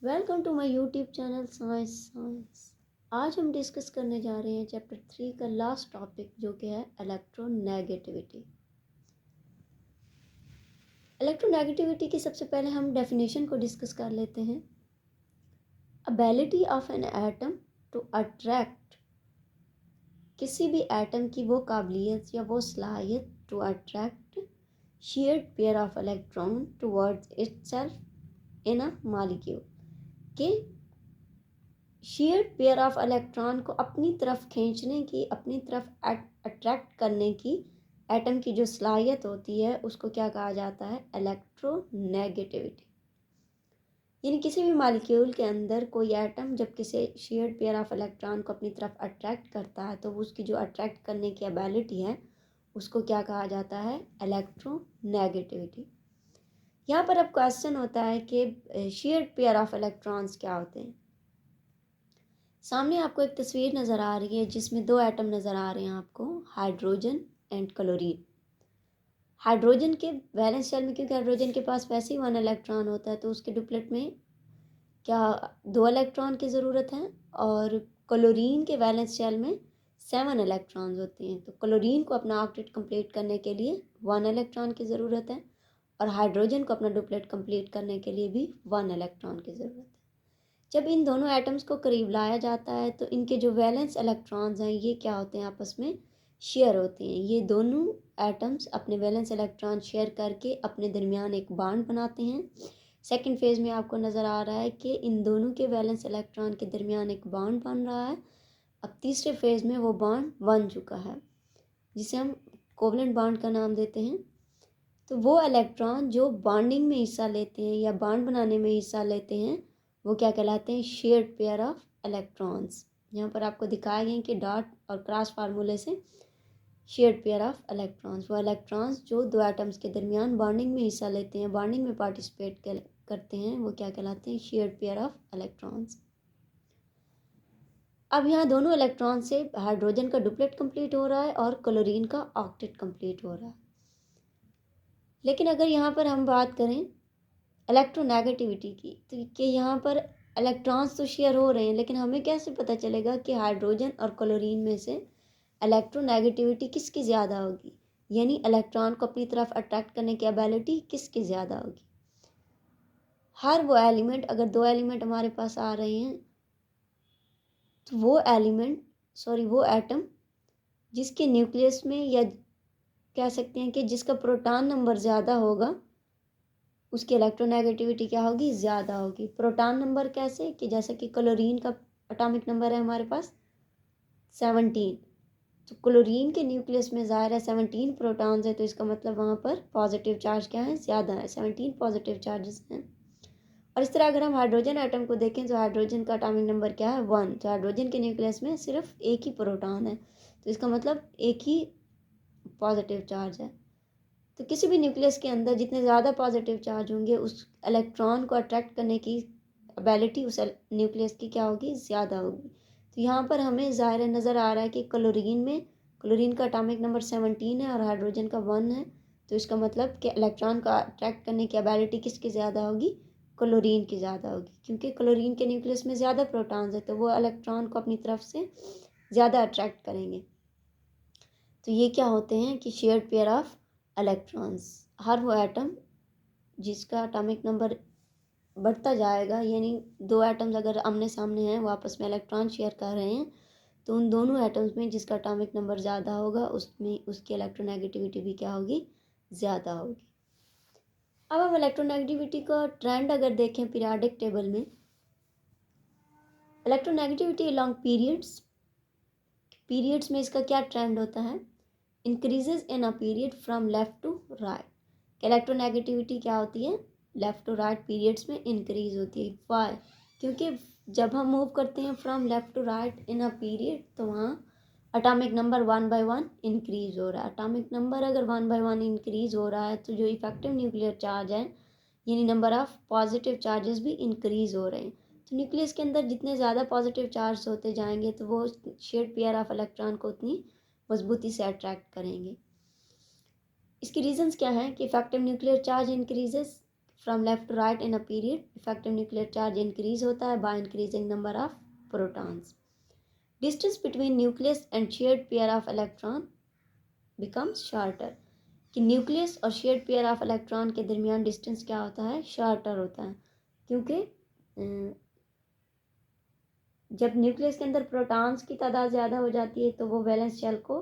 Welcome to my YouTube channel science. आज हम discuss करने जा रहे हैं चैप्टर 3 का लास्ट टॉपिक जो कि है इलेक्ट्रोनेगेटिविटी। इलेक्ट्रोनेगेटिविटी की सबसे पहले हम डेफिनेशन को डिस्कस कर लेते हैं। Ability of an atom to attract, किसी भी एटम की वो काबिलियत या वो सलाहियत to attract shared pair of electron towards itself in a molecule, कि शेयर्ड पेयर ऑफ इलेक्ट्रॉन को अपनी तरफ खींचने की, अपनी तरफ अट्रैक्ट करने की एटम की जो सलाहियत होती है उसको क्या कहा जाता है? इलेक्ट्रोनेगेटिविटी। यानी किसी भी मॉलिक्यूल के अंदर कोई एटम जब किसी शेयर्ड पेयर ऑफ इलेक्ट्रॉन को अपनी तरफ अट्रैक्ट करता है तो उसकी जो अट्रैक्ट करने की एबिलिटी है उसको क्या कहा जाता है? इलेक्ट्रोनेगेटिविटी। यहाँ पर अब क्वेश्चन होता है कि शेयर्ड पेयर ऑफ इलेक्ट्रॉन्स क्या होते हैं। सामने आपको एक तस्वीर नज़र आ रही है जिसमें दो एटम नज़र आ रहे हैं आपको, हाइड्रोजन एंड क्लोरीन। हाइड्रोजन के वैलेंस शेल में, क्योंकि हाइड्रोजन के पास वैसे ही 1 इलेक्ट्रॉन होता है तो उसके डुप्लेट में क्या 2 इलेक्ट्रॉन की ज़रूरत है, और क्लोरीन के वैलेंस शेल में 7 इलेक्ट्रॉन्स होती हैं। तो क्लोरीन को अपना ऑक्टेट कंप्लीट करने के लिए 1 इलेक्ट्रॉन की ज़रूरत है और हाइड्रोजन को अपना डुप्लेट कंप्लीट करने के लिए भी 1 इलेक्ट्रॉन की ज़रूरत है। जब इन दोनों एटम्स को करीब लाया जाता है तो इनके जो वैलेंस इलेक्ट्रॉन्स हैं ये क्या होते हैं? आपस में शेयर होते हैं। ये दोनों एटम्स अपने वैलेंस इलेक्ट्रॉन शेयर करके अपने दरमियान एक बॉन्ड बनाते हैं। सेकंड फेज़ में आपको नज़र आ रहा है कि इन दोनों के वैलेंस इलेक्ट्रॉन के दरमियान एक बॉन्ड बन रहा है। अब तीसरे फेज़ में वो बॉन्ड बन चुका है जिसे हम कोवलेंट बॉन्ड का नाम देते हैं। तो वो इलेक्ट्रॉन जो बॉन्डिंग में हिस्सा लेते हैं या बॉन्ड बनाने में हिस्सा लेते हैं वो क्या कहलाते हैं? Shared pair of electrons. यहाँ पर आपको दिखाए गए कि डॉट और क्रॉस फार्मूले से शेयर्ड पेयर ऑफ इलेक्ट्रॉन्स, वो इलेक्ट्रॉन्स जो दो एटम्स के दरमियान बॉन्डिंग में हिस्सा लेते हैं, बॉन्डिंग में पार्टिसिपेट करते हैं, वो क्या कहलाते हैं? Shared pair of electrons. अब यहाँ दोनों इलेक्ट्रॉन से हाइड्रोजन का डुप्लेट कंप्लीट हो रहा है और क्लोरीन का ऑक्टेट कंप्लीट हो रहा है। लेकिन अगर यहाँ पर हम बात करें इलेक्ट्रोनेगेटिविटी की, तो कि यहाँ पर इलेक्ट्रॉन्स तो शेयर हो रहे हैं, लेकिन हमें कैसे पता चलेगा कि हाइड्रोजन और क्लोरीन में से इलेक्ट्रोनेगेटिविटी किसकी ज़्यादा होगी? यानी इलेक्ट्रॉन को अपनी तरफ अट्रैक्ट करने की एबिलिटी किसकी ज़्यादा होगी? हर वो एलिमेंट, अगर दो एलिमेंट हमारे पास आ रहे हैं तो वो एटम जिसके न्यूक्लियस में, या कह सकते हैं कि जिसका प्रोटॉन नंबर ज़्यादा होगा उसकी इलेक्ट्रोनेगेटिविटी क्या होगी? ज़्यादा होगी। प्रोटॉन नंबर कैसे? कि जैसे कि क्लोरीन का एटॉमिक नंबर है हमारे पास 17, तो क्लोरीन के न्यूक्लियस में ज़ाहिर है 17 प्रोटॉन्स है, तो इसका मतलब वहाँ पर पॉजिटिव चार्ज क्या है? ज़्यादा है, 17 पॉजिटिव चार्जेस हैं। और इस तरह अगर हम हाइड्रोजन एटम को देखें तो हाइड्रोजन का एटॉमिक नंबर क्या है? 1। तो हाइड्रोजन के न्यूक्लियस में सिर्फ एक ही प्रोटॉन है, तो इसका मतलब एक ही पॉजिटिव चार्ज है। तो किसी भी न्यूक्लियस के अंदर जितने ज़्यादा पॉजिटिव चार्ज होंगे उस इलेक्ट्रॉन को अट्रैक्ट करने की एबिलिटी उस न्यूक्लियस की क्या होगी? ज़्यादा होगी। तो यहाँ पर हमें ज़ाहिर नज़र आ रहा है कि क्लोरीन का एटॉमिक नंबर 17 है और हाइड्रोजन का 1 है, तो इसका मतलब कि इलेक्ट्रॉन का अट्रैक्ट करने की एबिलिटी किसकी ज़्यादा होगी? क्लोरीन की ज़्यादा होगी, क्योंकि क्लोरीन के न्यूक्लियस में ज़्यादा प्रोटॉन्स है तो वो इलेक्ट्रॉन को अपनी तरफ से ज़्यादा अट्रैक्ट करेंगे। तो ये क्या होते हैं कि शेयर्ड पेयर ऑफ इलेक्ट्रॉन्स। हर वो एटम जिसका एटॉमिक नंबर बढ़ता जाएगा, यानी दो एटम्स अगर आमने सामने हैं वो आपस में इलेक्ट्रॉन शेयर कर रहे हैं, तो उन दोनों एटम्स में जिसका एटॉमिक नंबर ज़्यादा होगा उसमें उसकी इलेक्ट्रोनेगेटिविटी भी क्या होगी? ज़्यादा होगी। अब हम इलेक्ट्रोनेगेटिविटी का ट्रेंड अगर देखें पीरियोडिक टेबल में, इलेक्ट्रोनेगेटिविटी अलॉन्ग पीरियड्स में इसका क्या ट्रेंड होता है? Increases in a period from left to right. Electronegativity क्या होती है? लेफ्ट टू राइट पीरियड्स में इंक्रीज होती है। वाई? क्योंकि जब हम मूव करते हैं from left to right in a period तो वहाँ एटॉमिक नंबर 1 बाय 1 इंक्रीज हो रहा है। एटॉमिक नंबर अगर 1 बाय 1 इंक्रीज हो रहा है तो जो इफेक्टिव न्यूक्लियर चार्ज है, यानी नंबर ऑफ पॉजिटिव चार्जेस भी इंक्रीज हो रहे हैं। तो न्यूक्लियस के अंदर जितने ज़्यादा पॉजिटिव चार्ज होते जाएंगे तो वो शेयर्ड पेयर ऑफ इलेक्ट्रॉन को उतनी मजबूती से अट्रैक्ट करेंगे। इसकी रीजंस क्या हैं? कि effective nuclear charge increases, from left to right in a period, effective nuclear charge increase होता है by increasing number of protons. Distance between nucleus and shared pair of electron becomes shorter. कि nucleus और shared pair of electron के दरमियान distance क्या होता है, shorter होता है. क्योंकि जब न्यूक्लियस के अंदर प्रोटॉन्स की तादाद ज़्यादा हो जाती है तो वो वैलेंस शेल को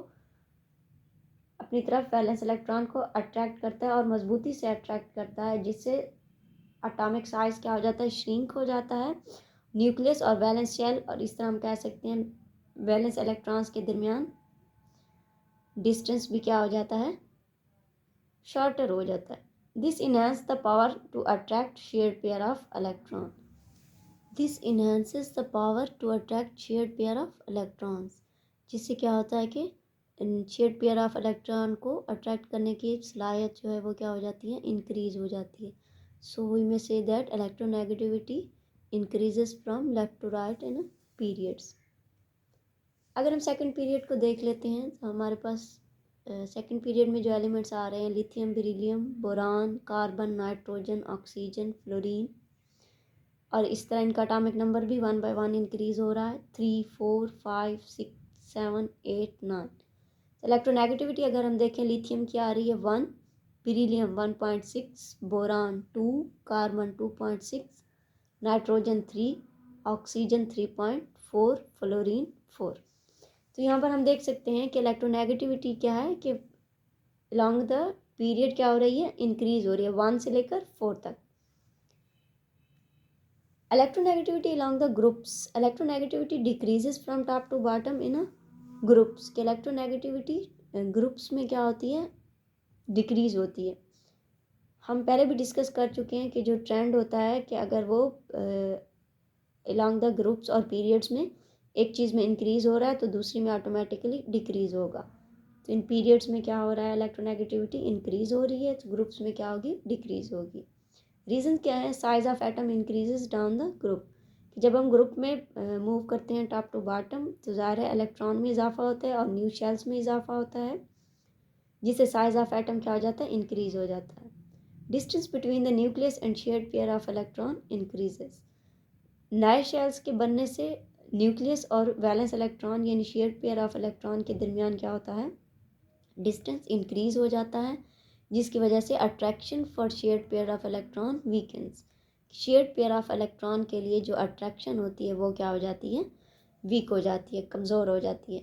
अपनी तरफ वैलेंस इलेक्ट्रॉन को अट्रैक्ट करता है और मजबूती से अट्रैक्ट करता है, जिससे एटॉमिक साइज क्या हो जाता है, श्रिंक हो जाता है न्यूक्लियस और वैलेंस शेल. और इस तरह हम कह सकते हैं वैलेंस इलेक्ट्रॉन्स के दरमियान डिस्टेंस भी क्या हो जाता है, शॉर्टर हो जाता है. This enhance the power to attract shared pair of electron. This enhances the power to attract shared pair of electrons. जिससे क्या होता है कि शेयर्ड पेयर ऑफ इलेक्ट्रॉन को अट्रैक्ट करने की सलाहियत जो है वो क्या हो जाती है, इंक्रीज हो जाती है. सो we may say that electronegativity increases from left to right in periods. अगर हम सेकंड पीरियड को देख लेते हैं तो हमारे पास सेकंड पीरियड में जो एलिमेंट्स आ रहे हैं lithium, beryllium, boron, carbon, nitrogen, oxygen, fluorine. और इस तरह इनका एटॉमिक नंबर भी 1 by 1 इंक्रीज हो रहा है. 3, 4, 5, 6, 7, 8, 9. इलेक्ट्रोनेगेटिविटी अगर हम देखें लिथियम की आ रही है 1, beryllium 1.6, boron 2, carbon 2.6, nitrogen 3, oxygen 3.4, fluorine 4. तो यहाँ पर हम देख सकते हैं कि इलेक्ट्रोनेगेटिविटी क्या है कि अलॉन्ग द पीरियड क्या हो रही है, इंक्रीज हो रही है 1 से लेकर 4 तक. Electronegativity along the groups. Electronegativity decreases from top to bottom in a groups. के इलेक्ट्रोनेगेटिविटी ग्रुप्स में क्या होती है, डिक्रीज होती है. हम पहले भी डिस्कस कर चुके हैं कि जो ट्रेंड होता है कि अगर वो अलॉन्ग द ग्रुप्स और पीरियड्स में एक चीज़ में इंक्रीज़ हो रहा है तो दूसरी में ऑटोमेटिकली डिक्रीज़ होगा. तो इन पीरियड्स में क्या हो रहा है, इलेक्ट्रोनेगेटिविटी इंक्रीज़ हो रही है, तो ग्रुप्स में क्या होगी, डिक्रीज़ होगी. रीज़न क्या है, size of atom increases down the group. जब हम ग्रुप में मूव करते हैं टॉप टू बॉटम तो ज़ाहिर है इलेक्ट्रॉन में इजाफा होता है और न्यू शेल्स में इजाफा होता है, जिससे साइज ऑफ एटम क्या हो जाता है, इंक्रीज़ हो जाता है. Distance between the nucleus and shared pair of electron increases. नए शेल्स के बनने से न्यूक्लियस और वैलेंस इलेक्ट्रॉन यानी शेयर्ड पेयर ऑफ इलेक्ट्रॉन के दरमियान क्या होता है, डिस्टेंस इंक्रीज हो जाता है, जिसकी वजह से attraction for shared pair of electron weakens. Shared pair of electron के लिए जो अट्रैक्शन होती है वो क्या हो जाती है, वीक हो जाती है, कमज़ोर हो जाती है.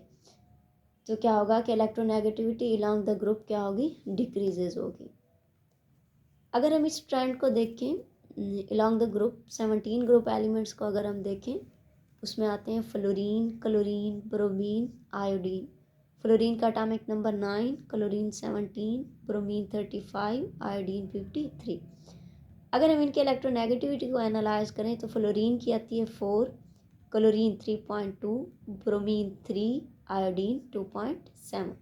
तो क्या होगा कि इलेक्ट्रोनेगेटिविटी अलॉन्ग द ग्रुप क्या होगी, डिक्रीजेज होगी. अगर हम इस ट्रेंड को देखें along the group, 17 group elements को अगर हम देखें, उसमें आते हैं fluorine, chlorine, bromine, iodine. Fluorine का atomic number 9, chlorine 17, bromine 35, iodine 53. अगर हम इनके इलेक्ट्रोनेगेटिविटी को एनालाइज करें तो फ्लोरीन की आती है 4, क्लोरीन 3.2, ब्रोमीन 3, आयोडीन 2.7.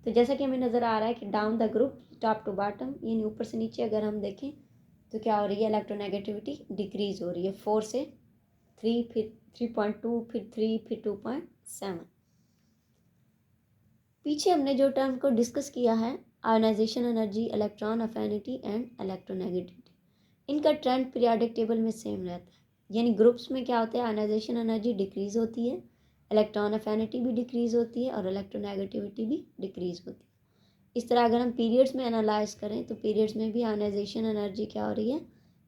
तो जैसा कि हमें नज़र आ रहा है कि down the group top to bottom यानी ऊपर से नीचे अगर हम देखें तो क्या हो रही है, इलेक्ट्रोनेगेटिविटी डिक्रीज हो रही है. 4 से 3, फिर 3.2, फिर 3, फिर 2.7. पीछे हमने जो टर्म को डिस्कस किया है, ionisation energy, electron affinity and electronegativity, इनका ट्रेंड पीरियोडिक टेबल में सेम रहता है. यानी ग्रुप्स में क्या होता है, आयोनाइजेशन एनर्जी डिक्रीज होती है, इलेक्ट्रॉन अफिनिटी भी डिक्रीज होती है और इलेक्ट्रोनेगेटिविटी भी डिक्रीज होती है. इस तरह अगर हम पीरियड्स में एनालाइज करें तो पीरियड्स में भी आयोनाइजेशन एनर्जी क्या हो रही है,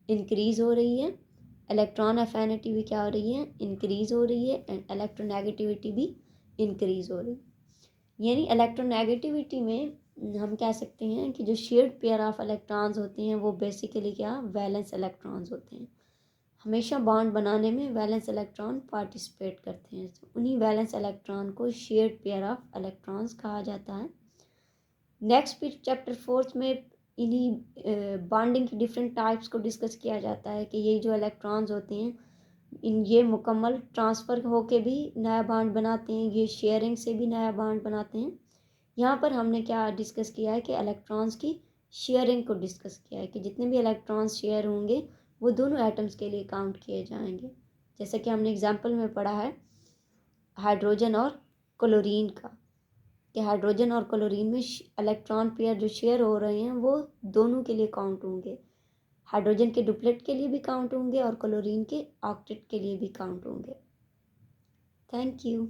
इंक्रीज हो रही है, इलेक्ट्रॉन अफिनिटी भी क्या हो रही है, इंक्रीज हो रही है, एंड इलेक्ट्रोनेगेटिविटी भी इंक्रीज हो रही है. यानी इलेक्ट्रोनेगेटिविटी में हम कह सकते हैं कि जो शेयर्ड पेयर ऑफ इलेक्ट्रॉन्स होते हैं वो बेसिकली क्या, वैलेंस इलेक्ट्रॉन्स होते हैं. हमेशा बॉन्ड बनाने में वैलेंस इलेक्ट्रॉन पार्टिसिपेट करते हैं, तो उन्हीं वैलेंस इलेक्ट्रॉन को शेयर्ड पेयर ऑफ इलेक्ट्रॉन्स कहा जाता है. नेक्स्ट फिर चैप्टर 4 में इन्हीं बॉन्डिंग की डिफरेंट टाइप्स को डिस्कस किया जाता है कि ये जो इलेक्ट्रॉन्स होते हैं ये मुकम्मल ट्रांसफ़र होके भी नया बॉन्ड बनाते हैं, ये शेयरिंग से भी नया बॉन्ड बनाते हैं. यहाँ पर हमने क्या डिस्कस किया है कि इलेक्ट्रॉन्स की शेयरिंग को डिस्कस किया है कि जितने भी इलेक्ट्रॉन्स शेयर होंगे वो दोनों एटम्स के लिए काउंट किए जाएंगे. जैसे कि हमने एग्जाम्पल में पढ़ा है हाइड्रोजन और क्लोरीन का, कि हाइड्रोजन और क्लोरीन में इलेक्ट्रॉन पेयर जो शेयर हो रहे हैं वो दोनों के लिए काउंट होंगे. हाइड्रोजन के डुप्लेट के लिए भी काउंट होंगे और क्लोरीन के ऑक्टेट के लिए भी काउंट होंगे। Thank you.